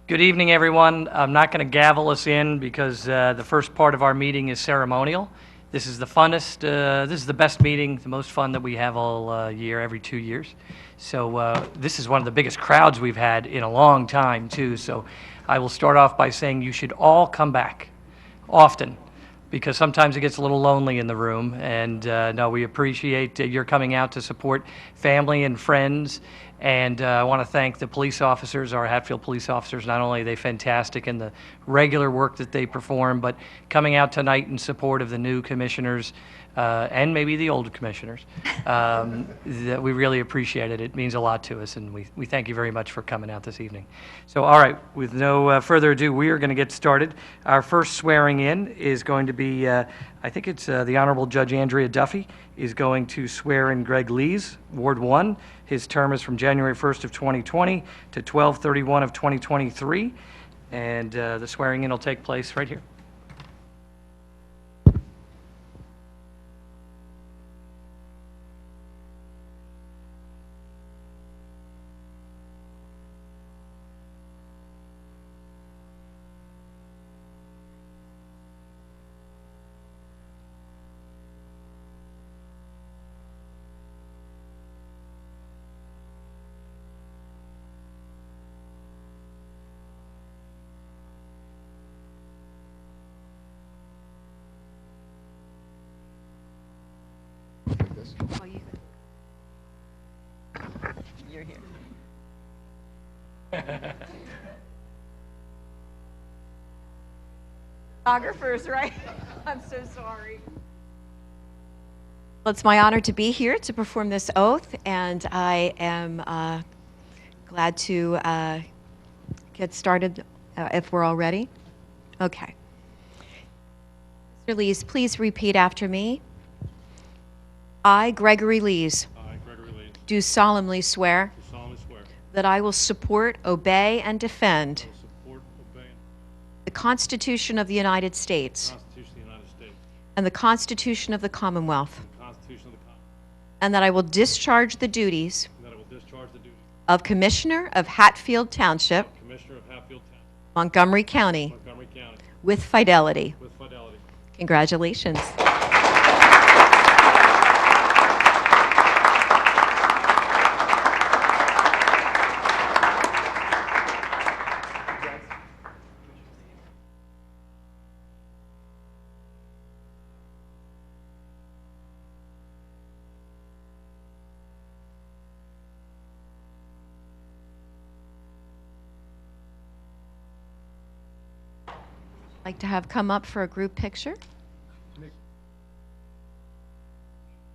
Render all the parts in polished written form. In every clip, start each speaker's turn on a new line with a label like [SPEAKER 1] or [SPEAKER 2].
[SPEAKER 1] Good evening, everyone. I'm not going to gavel us in because the first part of our meeting is ceremonial. This is the funnest, this is the best meeting, the most fun that we have all year, every 2 years. So this is one of the biggest crowds we've had in a long time, too. So I will start off by saying you should all come back often, because sometimes it gets a little lonely in the room. And no, we appreciate your coming out to support family and friends. And I want to thank the police officers, our Hatfield police officers. Not only are they fantastic in the regular work that they perform, but coming out tonight in support of the new commissioners and maybe the old commissioners. That we really appreciate it. It means a lot to us, and we thank you very much for coming out this evening. So, all right, with no further ado, we are going to get started. Our first swearing in is going to be, I think it's the Honorable Judge Andrea Duffy is going to swear in Greg Lees, Ward 1. His term is from January 1st of 2020 to 12/31 of 2023, and the swearing in will take place right here.
[SPEAKER 2] Oh, you're here. Photographers, right? I'm so sorry. Well, it's my honor to be here to perform this oath, and I am glad to get started if we're all ready. Okay. Mr. Lees, please repeat after me. I, Gregory Lees, do solemnly swear that I will support, obey, and defend the Constitution of the United States and the Constitution of the Commonwealth, and that I will discharge the duties of Commissioner of Hatfield Township, Montgomery County, with fidelity. Congratulations. Like to have come up for a group picture.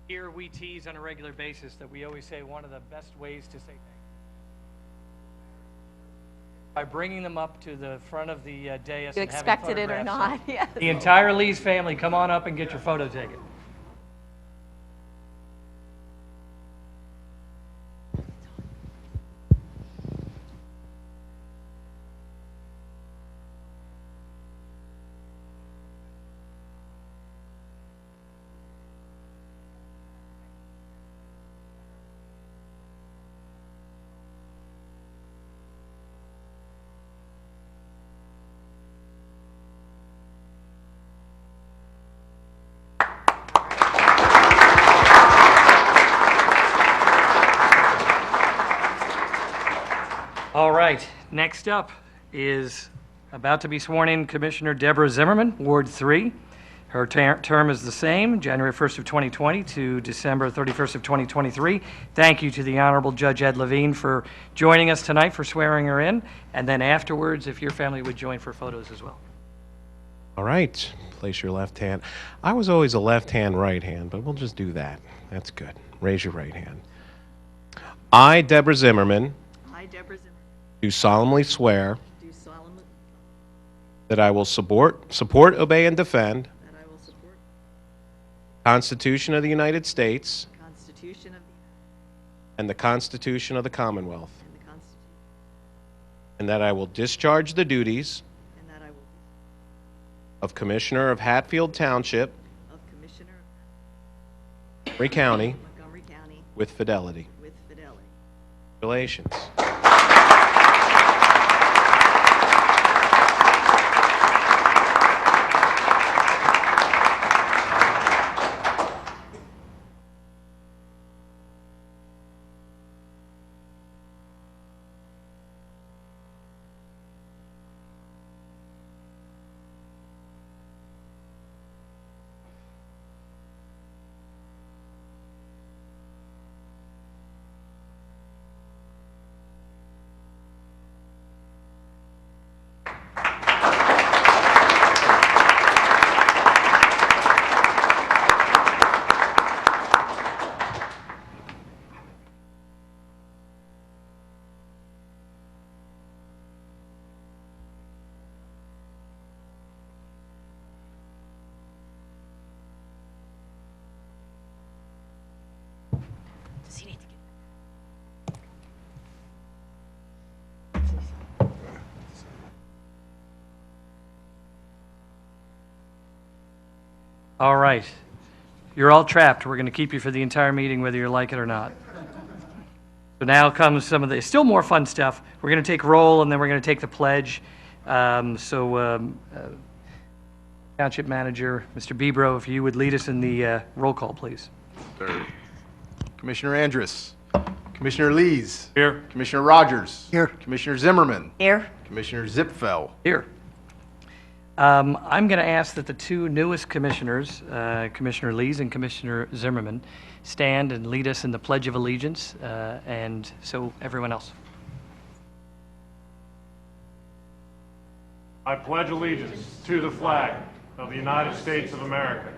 [SPEAKER 1] Here we tease on a regular basis that we always say one of the best ways to say thank you by bringing them up to the front of the dais.
[SPEAKER 2] You
[SPEAKER 1] and
[SPEAKER 2] expected
[SPEAKER 1] having
[SPEAKER 2] it or
[SPEAKER 1] photographs.
[SPEAKER 2] not, yes.
[SPEAKER 1] The entire Lees family, come on up and get your photo taken. All right, next up is about to be sworn in Commissioner Deborah Zimmerman, Ward 3. Her term is the same, January 1st of 2020 to December 31st of 2023. Thank you to the Honorable Judge Ed Levine for joining us tonight for swearing her in. And then afterwards, if your family would join for photos as well.
[SPEAKER 3] All right, place your left hand. I was always a left hand, right hand, but we'll just do that. That's good. Raise your right hand. I, Deborah Zimmerman, do solemnly swear that I will support, obey, and defend the Constitution of the United States and the Constitution of the Commonwealth, and that I will discharge the duties of Commissioner of Hatfield Township, Montgomery County, with fidelity. Congratulations.
[SPEAKER 1] All right. You're all trapped. We're going to keep you for the entire meeting, whether you like it or not. So now comes some of the still more fun stuff. We're going to take roll, and then we're going to take the pledge. Township Manager, Mr. Bebro, if you would lead us in the roll call, please.
[SPEAKER 4] Sir. Commissioner Andrus. Commissioner Lees.
[SPEAKER 1] Here.
[SPEAKER 4] Commissioner Rogers.
[SPEAKER 5] Here.
[SPEAKER 4] Commissioner Zimmerman.
[SPEAKER 5] Here.
[SPEAKER 4] Commissioner Zipfel.
[SPEAKER 1] Here. I'm going to ask that the two newest commissioners, Commissioner Lees and Commissioner Zimmerman, stand and lead us in the Pledge of Allegiance, and so everyone else.
[SPEAKER 6] I pledge allegiance to the flag of the United States of America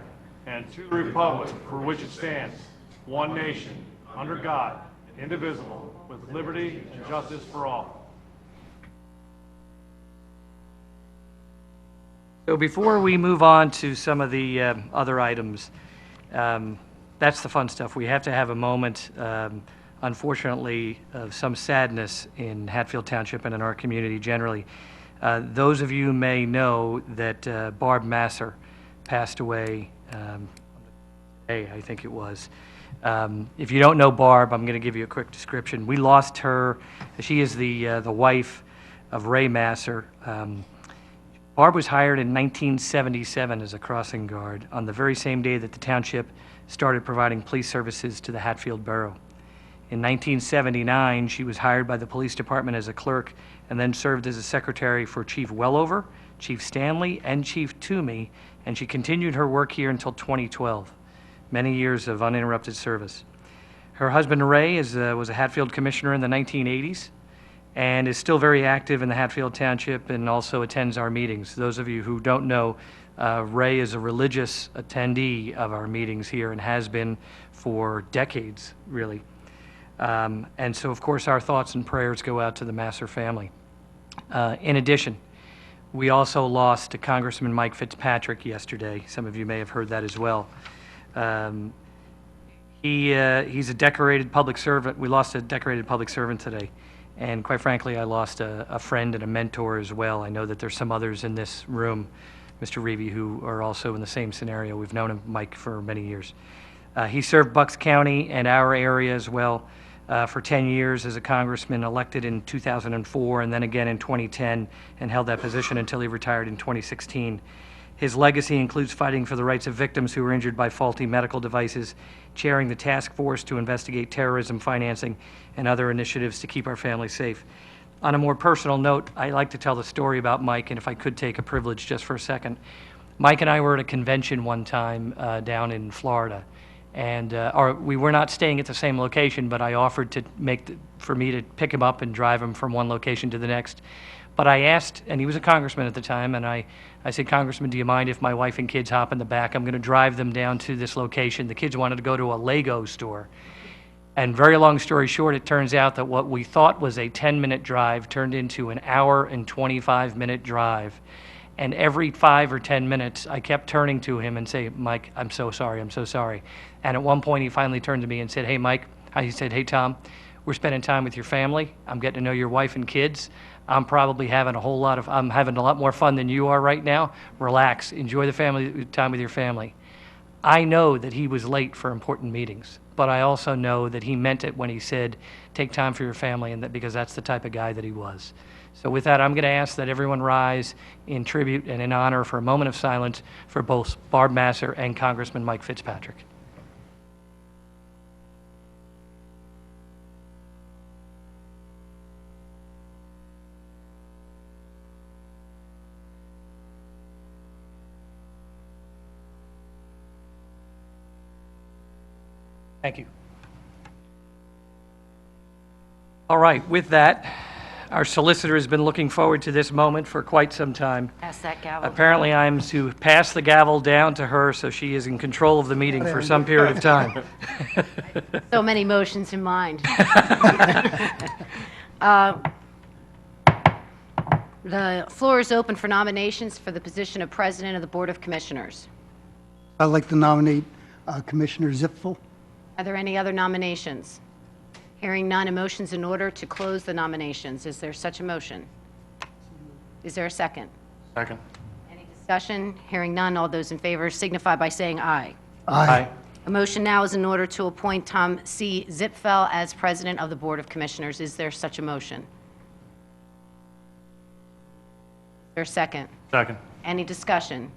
[SPEAKER 6] and to the republic for which it stands, one nation, under God, indivisible, with liberty and justice for all.
[SPEAKER 1] So before we move on to some of the other items, that's the fun stuff. We have to have a moment, unfortunately, of some sadness in Hatfield Township and in our community generally. Those of you may know that Barb Masser passed away today, I think it was. If you don't know Barb, I'm going to give you a quick description. We lost her. She is the wife of Ray Masser. Barb was hired in 1977 as a crossing guard on the very same day that the township started providing police services to the Hatfield Borough. In 1979, she was hired by the police department as a clerk and then served as a secretary for Chief Wellover, Chief Stanley, and Chief Toomey, and she continued her work here until 2012. Many years of uninterrupted service. Her husband Ray was a Hatfield commissioner in the 1980s and is still very active in the Hatfield Township and also attends our meetings. Those of you who don't know, Ray is a religious attendee of our meetings here and has been for decades, really. And so, of course, our thoughts and prayers go out to the Masser family. In addition, we also lost Congressman Mike Fitzpatrick yesterday. Some of you may have heard that as well. He's a decorated public servant. We lost a decorated public servant today. And quite frankly, I lost a friend and a mentor as well. I know that there's some others in this room, Mr. Reeve, who are also in the same scenario. We've known him, Mike, for many years. He served Bucks County and our area as well for 10 years as a congressman, elected in 2004 and then again in 2010, and held that position until he retired in 2016. His legacy includes fighting for the rights of victims who were injured by faulty medical devices, chairing the task force to investigate terrorism financing, and other initiatives to keep our families safe. On a more personal note, I like to tell the story about Mike, and if I could take a privilege just for a second. Mike and I were at a convention one time down in Florida, and we were not staying at the same location, but I offered to for me to pick him up and drive him from one location to the next. But I asked, and he was a congressman at the time, and I said, Congressman, do you mind if my wife and kids hop in the back? I'm going to drive them down to this location. The kids wanted to go to a Lego store. And very long story short, it turns out that what we thought was a 10-minute drive turned into an hour and 25-minute drive. And every 5 or 10 minutes, I kept turning to him and say, Mike, I'm so sorry, I'm so sorry. And at one point, he finally turned to me and said, hey, Mike, he said, hey, Tom, we're spending time with your family. I'm getting to know your wife and kids. I'm probably having I'm having a lot more fun than you are right now. Relax, enjoy the family time with your family. I know that he was late for important meetings, but I also know that he meant it when he said, take time for your family, and that because that's the type of guy that he was. So with that, I'm going to ask that everyone rise in tribute and in honor for a moment of silence for both Barb Masser and Congressman Mike Fitzpatrick. Thank you. All right, with that, our solicitor has been looking forward to this moment for quite some time.
[SPEAKER 5] Pass that gavel.
[SPEAKER 1] Apparently, I'm to pass the gavel down to her so she is in control of the meeting for some period of time.
[SPEAKER 5] So many motions in mind. The floor is open for nominations for the position of President of the Board of Commissioners.
[SPEAKER 7] I'd like to nominate Commissioner Zipfel.
[SPEAKER 5] Are there any other nominations? Hearing none, a motion's in order to close the nominations. Is there such a motion? Is there a second?
[SPEAKER 6] Second.
[SPEAKER 5] Any Discussion? Hearing none. All those in favor signify by saying aye.
[SPEAKER 7] Aye.
[SPEAKER 5] A motion now is in order to appoint Tom C. Zipfel as President of the Board of Commissioners. Is there such a motion? Is there a second?
[SPEAKER 6] Second.
[SPEAKER 5] Any discussion?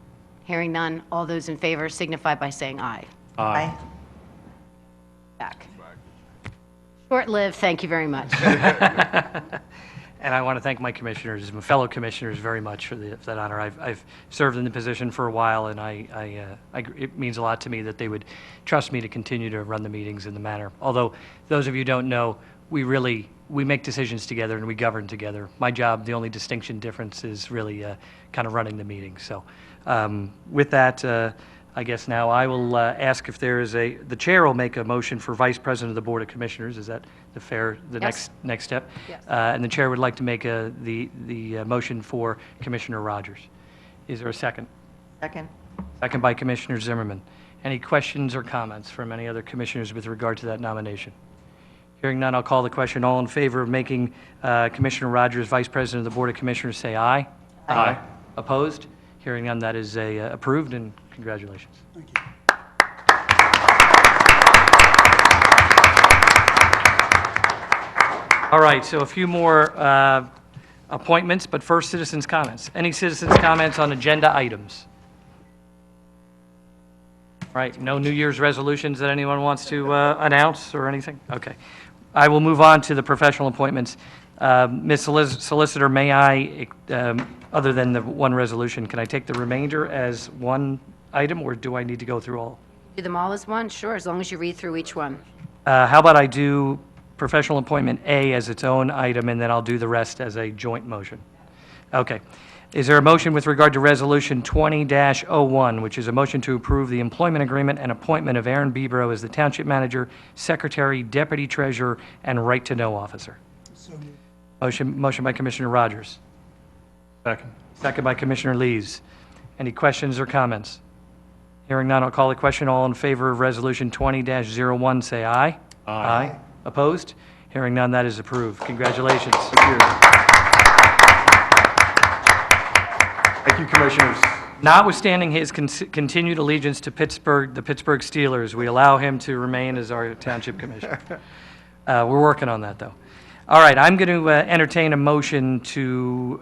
[SPEAKER 5] Hearing none. All those in favor signify by saying aye.
[SPEAKER 6] Aye.
[SPEAKER 5] Back. Short-lived, thank you very much.
[SPEAKER 1] And I want to thank my commissioners, my fellow commissioners, very much for that honor. I've served in the position for a while, and it means a lot to me that they would trust me to continue to run the meetings in the manner. Although, those of you who don't know, we make decisions together and we govern together. My job, the only distinction difference is really kind of running the meeting. So with that, I guess now I will ask if there is the chair will make a motion for Vice President of the Board of Commissioners. Is that the
[SPEAKER 5] Yes.
[SPEAKER 1] next step?
[SPEAKER 5] Yes.
[SPEAKER 1] And the chair would like to make the motion for Commissioner Rogers. Is there a second?
[SPEAKER 8] Second.
[SPEAKER 1] Second by Commissioner Zimmerman. Any questions or comments from any other commissioners with regard to that nomination? Hearing none, I'll call the question. All in favor of making Commissioner Rogers Vice President of the Board of Commissioners, say aye.
[SPEAKER 6] Aye.
[SPEAKER 1] Opposed? Hearing none, that is approved, and congratulations.
[SPEAKER 7] Thank you.
[SPEAKER 1] All right, so a few more appointments, but first, citizens' comments. Any citizens' comments on agenda items? All right, no New Year's resolutions that anyone wants to announce or anything? Okay. I will move on to the professional appointments. Ms. Solicitor, may I, other than the one resolution, can I take the remainder as one item, or do I need to go through all?
[SPEAKER 5] Do them all as one? Sure, as long as you read through each one.
[SPEAKER 1] How about I do professional appointment A as its own item, and then I'll do the rest as a joint motion? Okay. Is there a motion with regard to Resolution 20-01, which is a motion to approve the employment agreement and appointment of Aaron Bebro as the Township Manager, Secretary, Deputy Treasurer, and Right-to-Know Officer?
[SPEAKER 7] So moved.
[SPEAKER 1] Motion by Commissioner Rogers.
[SPEAKER 6] Second.
[SPEAKER 1] Second by Commissioner Lees. Any questions or comments? Hearing none, I'll call the question. All in favor of Resolution 20-01, say aye.
[SPEAKER 6] Aye.
[SPEAKER 1] Opposed? Hearing none, that is approved. Congratulations.
[SPEAKER 4] Thank you, Commissioners.
[SPEAKER 1] Notwithstanding his continued allegiance to Pittsburgh, the Pittsburgh Steelers, we allow him to remain as our Township Commissioner. We're working on that, though. All right, I'm going to entertain a motion to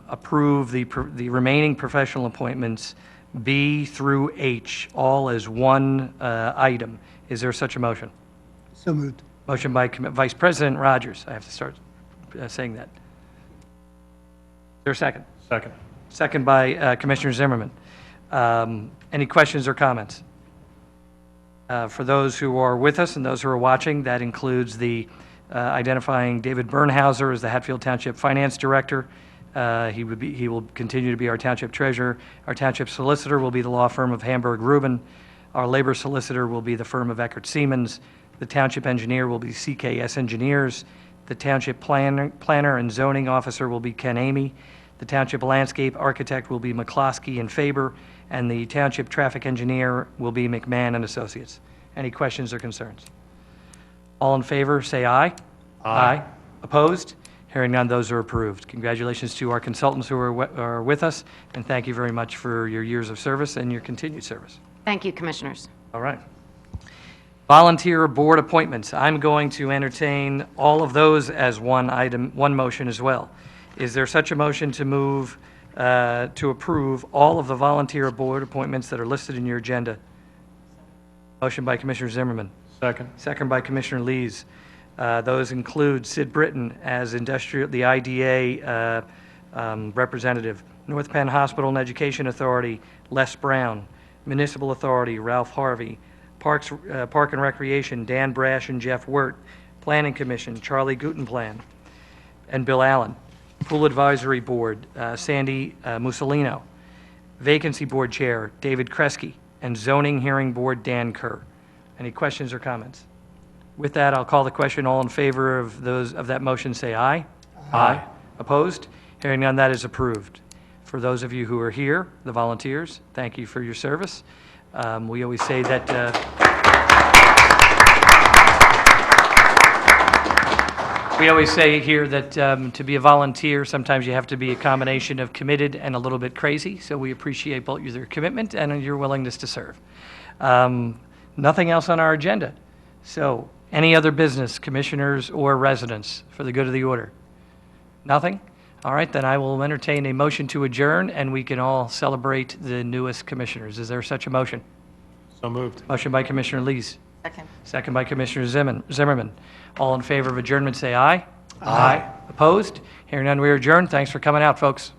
[SPEAKER 1] approve the remaining professional appointments B through H, all as one item. Is there such a motion?
[SPEAKER 7] So moved.
[SPEAKER 1] Motion by Vice President Rogers. I have to start saying that. Is there a second?
[SPEAKER 6] Second.
[SPEAKER 1] Second by Commissioner Zimmerman. Any questions or comments? For those who are with us and those who are watching, that includes the identifying David Bernhauser as the Hatfield Township Finance Director. He will continue to be our Township Treasurer. Our Township Solicitor will be the law firm of Hamburg Rubin. Our Labor Solicitor will be the firm of Eckert Siemens. The Township Engineer will be CKS Engineers. The Township Planner and Zoning Officer will be Ken Amy. The Township Landscape Architect will be McCloskey and Faber. And the Township Traffic Engineer will be McMahon and Associates. Any questions or concerns? All in favor, say aye. Aye. Opposed? Hearing none, those are approved. Congratulations to our consultants who are with us, and thank you very much for your years of service and your continued service.
[SPEAKER 5] Thank you, Commissioners.
[SPEAKER 1] All right. Volunteer board appointments. I'm going to entertain all of those as one item, one motion as well. Is there such a motion to move to approve all of the volunteer board appointments that are listed in your agenda? Motion by Commissioner Zimmerman.
[SPEAKER 6] Second.
[SPEAKER 1] Second by Commissioner Lees. Those include Sid Britton as the IDA representative, North Penn Hospital and Education Authority, Les Brown, Municipal Authority, Ralph Harvey, Park and Recreation, Dan Brash and Jeff Wirt, Planning Commission, Charlie Gutenplan, and Bill Allen, Pool Advisory Board, Sandy Mussolino, Vacancy Board Chair, David Kresge, and Zoning Hearing Board, Dan Kerr. Any questions or comments? With that, I'll call the question. All in favor of that motion, say aye. Aye. Opposed? Hearing none, that is approved. For those of you who are here, the volunteers, thank you for your service. We always say that We always say here that to be a volunteer, sometimes you have to be a combination of committed and a little bit crazy, so we appreciate both your commitment and your willingness to serve. Nothing else on our agenda. So, any other business, commissioners or residents, for the good of the order? Nothing? All right, then I will entertain a motion to adjourn, and we can all celebrate the newest commissioners. Is there such a motion?
[SPEAKER 6] So moved.
[SPEAKER 1] Motion by Commissioner Lees.
[SPEAKER 5] Second.
[SPEAKER 1] Second by Commissioner Zimmerman. All in favor of adjournment, say aye. Aye. Opposed? Hearing none, we are adjourned. Thanks for coming out, folks.